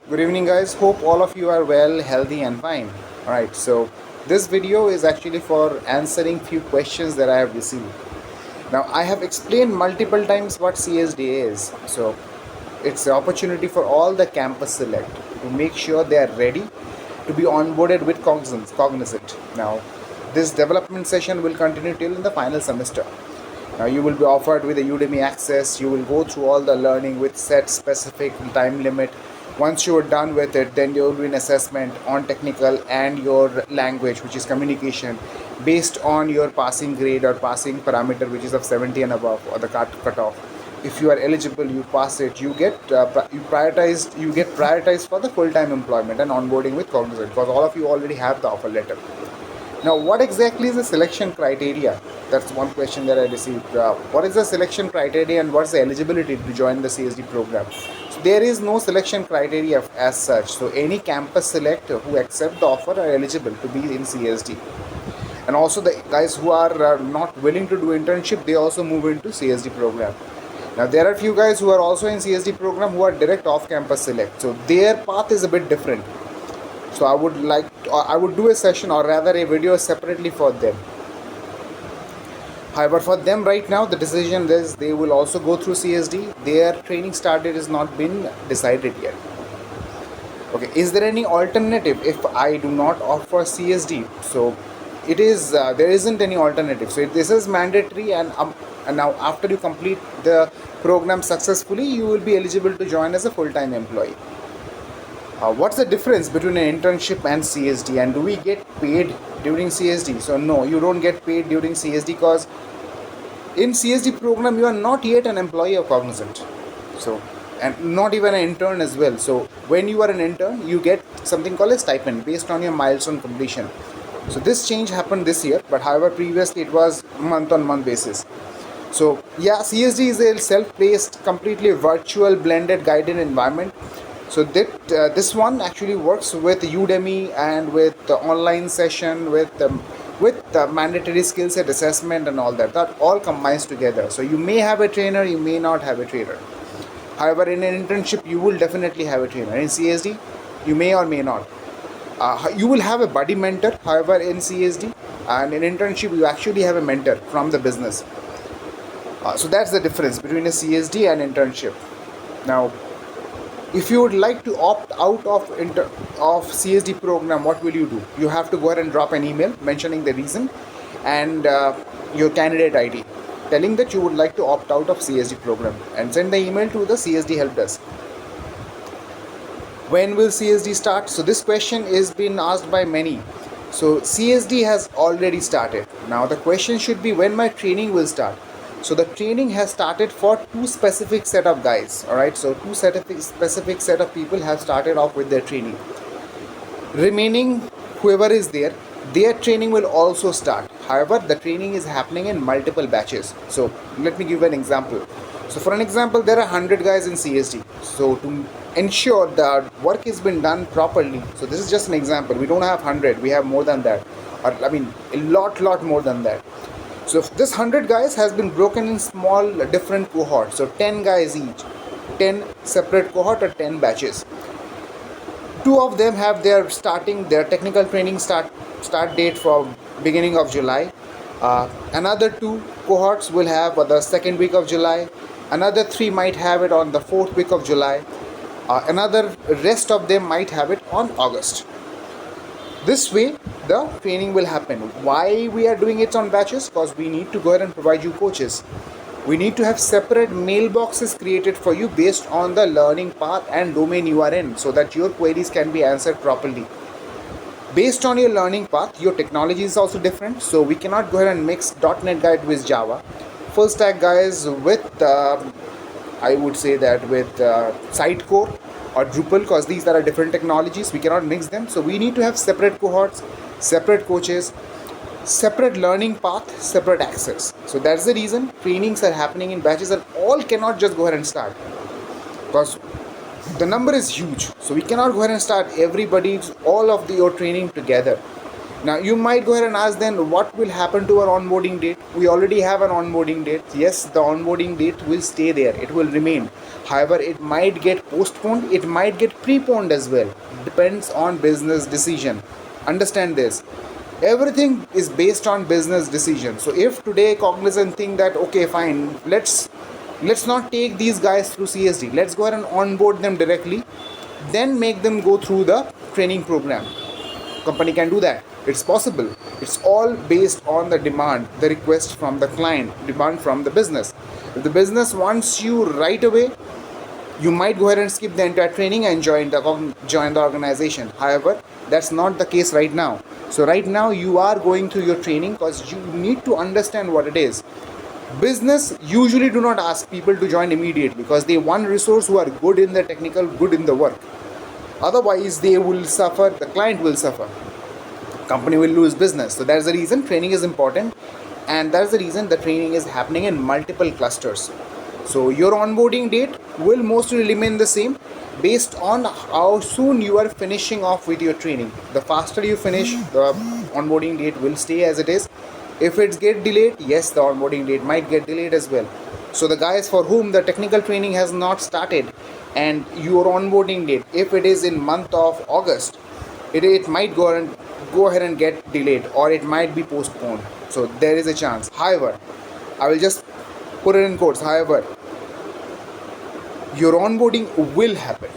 Good evening, guys. Hope all of you are well, healthy, and fine. Alright, so this video is actually for answering few questions that I have received. Now, I have explained multiple times what CSD is. So, it's the opportunity for all the campus select to make sure they are ready to be onboarded with Cognizant. Now, this development session will continue till in the final semester. Now, you will be offered with a Udemy access. You will go through all the learning with set specific time limit. Once you are done with it, then there will be an assessment on technical and your language, which is communication, based on your passing grade or passing parameter, which is of 70 and above, or the cutoff. If you are eligible, you pass it. You get prioritized for the full-time employment and onboarding with Cognizant, because all of you already have the offer letter. Now, what exactly is the selection criteria? That's one question that I received. What is the selection criteria and what's the eligibility to join the CSD program? So there is no selection criteria as such. So any campus select who accept the offer are eligible to be in CSD. And also the guys who are not willing to do internship, they also move into CSD program. Now there are few guys who are also in CSD program who are direct off-campus select. So their path is a bit different. So I would do a session or rather a video separately for them. However, for them right now, the decision is they will also go through CSD. Their training start date has not been decided yet. Okay, is there any alternative if I do not offer CSD? So it is there isn't any alternative. So this is mandatory, and now after you complete the program successfully, you will be eligible to join as a full-time employee. What's the difference between an internship and CSD, and do we get paid during CSD? So no, you don't get paid during CSD, because in CSD program you are not yet an employee of Cognizant, so, and not even an intern as well. So when you are an intern, you get something called a stipend based on your milestone completion. So this change happened this year, but however previously it was month on month basis. So yeah, CSD is a self-paced, completely virtual, blended, guided environment. So this one actually works with Udemy and with the online session, with the mandatory skill set assessment and all that. That all combines together. So you may have a trainer, you may not have a trainer. However, in an internship, you will definitely have a trainer. In CSD, you may or may not. You will have a buddy mentor. However, in CSD and in internship, you actually have a mentor from the business. So that's the difference between a CSD and internship. Now, if you would like to opt out of CSD program, what will you do? You have to go ahead and drop an email mentioning the reason and your candidate ID, telling that you would like to opt out of CSD program, and send the email to the CSD help desk. When will CSD start? So this question is being asked by many. So CSD has already started. Now the question should be when my training will start. So the training has started for two specific set of guys. Alright, so two specific set of people have started off with their training. Remaining, whoever is there, their training will also start. However, the training is happening in multiple batches. So let me give an example. So for an example, there are 100 guys in CSD. So to ensure that work has been done properly, so this is just an example. We don't have 100, we have more than that. Or I mean a lot more than that. So this 100 guys has been broken in small different cohorts. So 10 guys each, 10 separate cohort or 10 batches. Two of them have their technical training start date for beginning of July. Another two cohorts will have the second week of July. Another three might have it on the fourth week of July. Another rest of them might have it on August. This way the training will happen. Why we are doing it on batches? Because we need to go ahead and provide you coaches. We need to have separate mailboxes created for you based on the learning path and domain you are in, so that your queries can be answered properly. Based on your learning path, your technology is also different. So we cannot go ahead and mix .NET guy with Java, full stack guys with I would say that with Sitecore or Drupal, because these are different technologies. We cannot mix them. So we need to have separate cohorts, separate coaches, separate learning path, separate access. So that's the reason trainings are happening in batches, and all cannot just go ahead and start, because the number is huge. So we cannot go ahead and start all of your training together. Now you might go ahead and ask then what will happen to our onboarding date. We already have an onboarding date. Yes, the onboarding date will stay there, it will remain. However, it might get postponed, it might get preponed as well. Depends on business decision. Understand this. Everything is based on business decision. So if today Cognizant think that okay fine, let's not take these guys through CSD, let's go ahead and onboard them directly, then make them go through the training program. Company can do that. It's possible. It's all based on the demand, the request from the client, demand from the business. If the business wants you right away, you might go ahead and skip the entire training and join the organization. However, that's not the case right now. So right now you are going through your training because you need to understand what it is. Business usually do not ask people to join immediately because they want resource who are good in the technical, good in the work. Otherwise they will suffer, the client will suffer, company will lose business. So that's the reason training is important, and that's the reason the training is happening in multiple clusters. So your onboarding date will mostly remain the same based on how soon you are finishing off with your training. The faster you finish, the onboarding date will stay as it is. If it's get delayed, yes, the onboarding date might get delayed as well. So the guys for whom the technical training has not started and your onboarding date, if it is in month of August, it might go ahead and get delayed, or it might be postponed. So there is a chance. However, I will just put it in quotes, however, your onboarding will happen.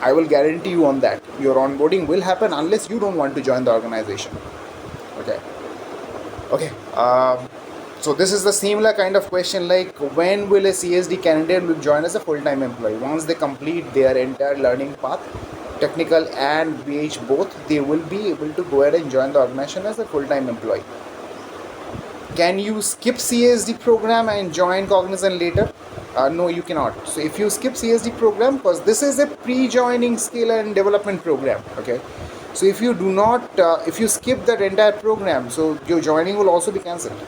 I will guarantee you on that. Your onboarding will happen unless you don't want to join the organization. Okay. So this is the similar kind of question like when will a CSD candidate will join as a full-time employee? Once they complete their entire learning path, technical and BH both, they will be able to go ahead and join the organization as a full-time employee. Can you skip CSD program and join Cognizant later? No, you cannot. So if you skip CSD program, because this is a pre-joining skill and development program, okay? So if you do not, if you skip that entire program, so your joining will also be cancelled.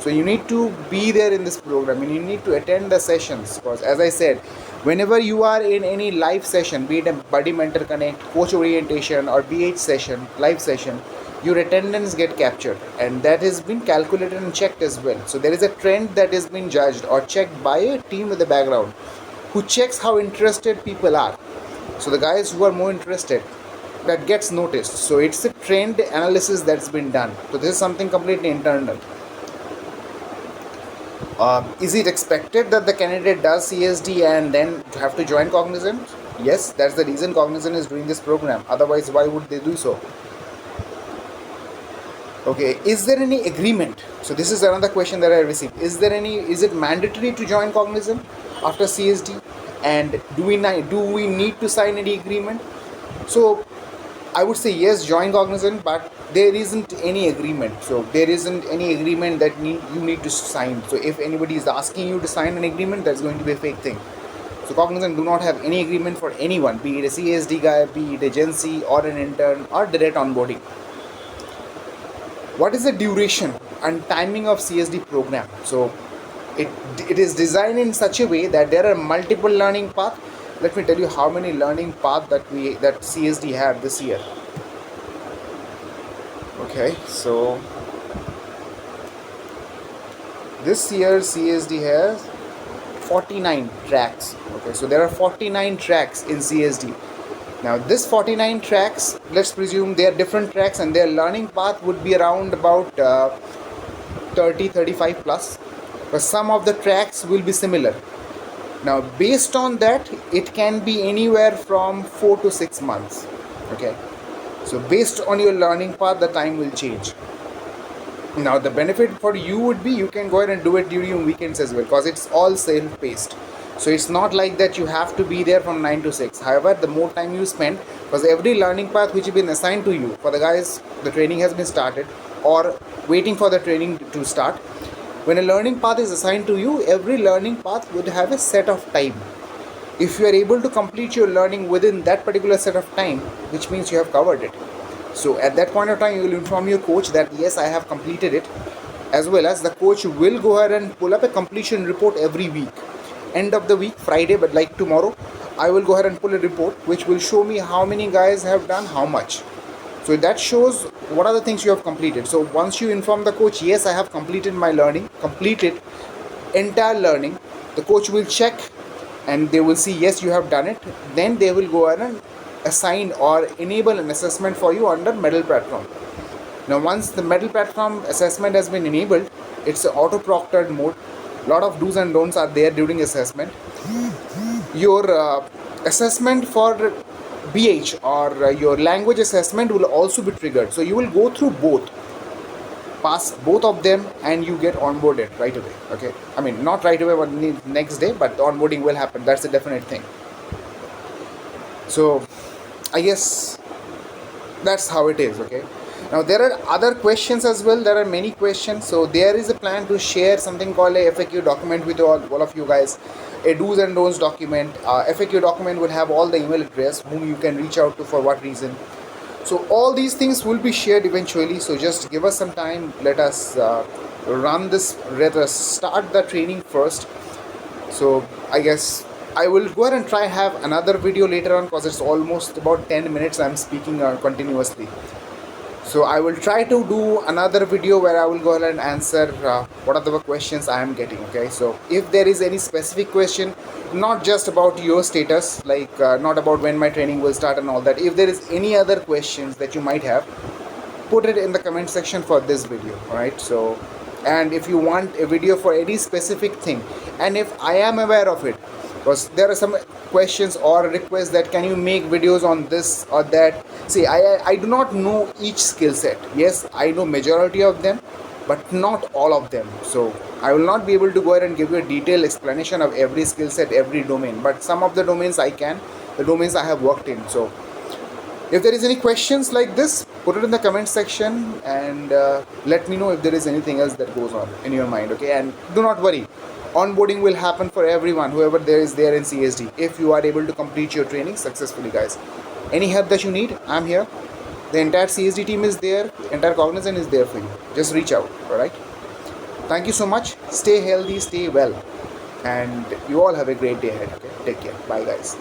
So you need to be there in this program and you need to attend the sessions, because as I said, whenever you are in any live session, be it a buddy mentor connect, coach orientation or BH session, live session, your attendance get captured and that has been calculated and checked as well. So there is a trend that has been judged or checked by a team with the background who checks how interested people are. So the guys who are more interested, that gets noticed. So it's a trend analysis that's been done. So this is something completely internal. Is it expected that the candidate does CSD and then have to join Cognizant? Yes, that's the reason Cognizant is doing this program. Otherwise, why would they do so? Okay, is there any agreement? So this is another question that I received. Is it mandatory to join Cognizant after CSD? And do we need to sign any agreement? So I would say yes, join Cognizant, but there isn't any agreement. So there isn't any agreement that you need to sign. So if anybody is asking you to sign an agreement, that's going to be a fake thing. So Cognizant do not have any agreement for anyone, be it a CSD guy, be it agency or an intern or direct onboarding. What is the duration and timing of CSD program? So it is designed in such a way that there are multiple learning paths. Let me tell you how many learning paths that CSD have this year. Okay, so this year CSD has 49 tracks. Okay, so there are 49 tracks in CSD. Now this 49 tracks, let's presume they are different tracks and their learning path would be around about 35 plus, but some of the tracks will be similar. Now based on that, it can be anywhere from 4 to 6 months. Okay, so based on your learning path, the time will change. Now the benefit for you would be you can go ahead and do it during weekends as well, because it's all self-paced. So it's not like that you have to be there from 9 to 6. However, the more time you spend, because every learning path which has been assigned to you, for the guys, the training has been started or waiting for the training to start. When a learning path is assigned to you, every learning path would have a set of time. If you are able to complete your learning within that particular set of time, which means you have covered it. So at that point of time, you will inform your coach that yes, I have completed it, as well as the coach will go ahead and pull up a completion report every week. End of the week, Friday, but like tomorrow, I will go ahead and pull a report which will show me how many guys have done how much. So that shows what are the things you have completed. So once you inform the coach, yes, I have completed my learning, completed entire learning, the coach will check and they will see yes, you have done it. Then they will go ahead and assign or enable an assessment for you under medal platform. Now once the medal platform assessment has been enabled, it's an auto proctored mode. A lot of do's and don'ts are there during assessment. Your assessment for BH or your language assessment will also be triggered. So you will go through both, pass both of them, and you get onboarded right away. Okay, I mean not right away, but next day, but the onboarding will happen. That's a definite thing. So I guess that's how it is. Okay, now there are other questions as well. There are many questions. So there is a plan to share something called a FAQ document with all of you guys, a do's and don'ts document. FAQ document will have all the email address whom you can reach out to for what reason. So all these things will be shared eventually. So just give us some time. Let us run this. Let us start the training first. So I guess I will go ahead and try have another video later on, because it's almost about 10 minutes I'm speaking continuously. So I will try to do another video where I will go ahead and answer what are the questions I am getting. Okay, so if there is any specific question, not just about your status, like not about when my training will start and all that, if there is any other questions that you might have, put it in the comment section for this video. All right, so and if you want a video for any specific thing, and if I am aware of it, because there are some questions or requests that can you make videos on this or that. See, I do not know each skill set. Yes, I know majority of them, but not all of them. So I will not be able to go ahead and give you a detailed explanation of every skill set, every domain, but some of the domains I can, the domains I have worked in. So if there is any questions like this, put it in the comment section, and let me know if there is anything else that goes on in your mind. Okay, and do not worry, onboarding will happen for everyone, whoever there is there in CSD, if you are able to complete your training successfully, guys. Any help that you need, I'm here. The entire CSD team is there, entire Cognizant is there for you. Just reach out. All right, thank you so much. Stay healthy, stay well, and you all have a great day ahead. Okay, take care. Bye, guys.